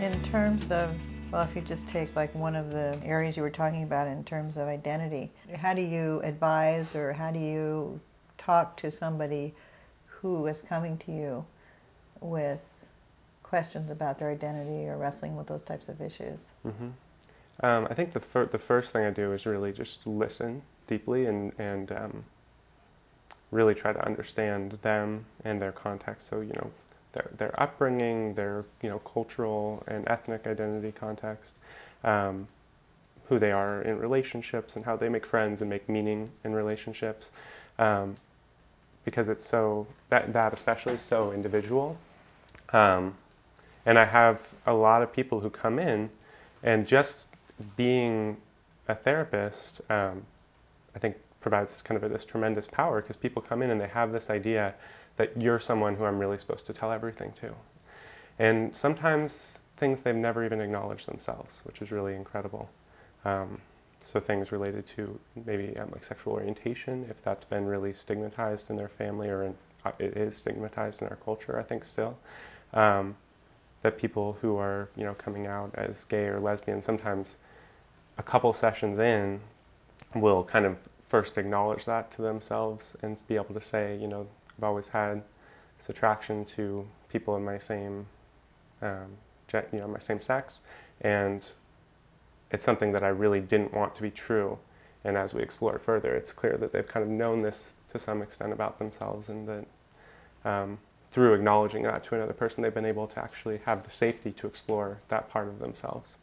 In terms of, well, if you just take like one of the areas you were talking about in terms of identity, how do you advise or how do you talk to somebody who is coming to you with questions about their identity or wrestling with those types of issues? Mm-hmm. I think the first thing I do is really just listen deeply and really try to understand them and their context. So, their upbringing, their, cultural and ethnic identity context, who they are in relationships and how they make friends and make meaning in relationships. Because it's so, that especially is so individual. And I have a lot of people who come in, and just being a therapist, I think provides kind of this tremendous power, because people come in and they have this idea that you're someone who I'm really supposed to tell everything to. And sometimes things they've never even acknowledged themselves, which is really incredible. So things related to maybe like sexual orientation, if that's been really stigmatized in their family, or it is stigmatized in our culture, I think still. That people who are, coming out as gay or lesbian, sometimes a couple sessions in will kind of first acknowledge that to themselves and be able to say, I've always had this attraction to people in my same, my same sex, and it's something that I really didn't want to be true. And as we explore it further, it's clear that they've kind of known this to some extent about themselves, and that through acknowledging that to another person, they've been able to actually have the safety to explore that part of themselves.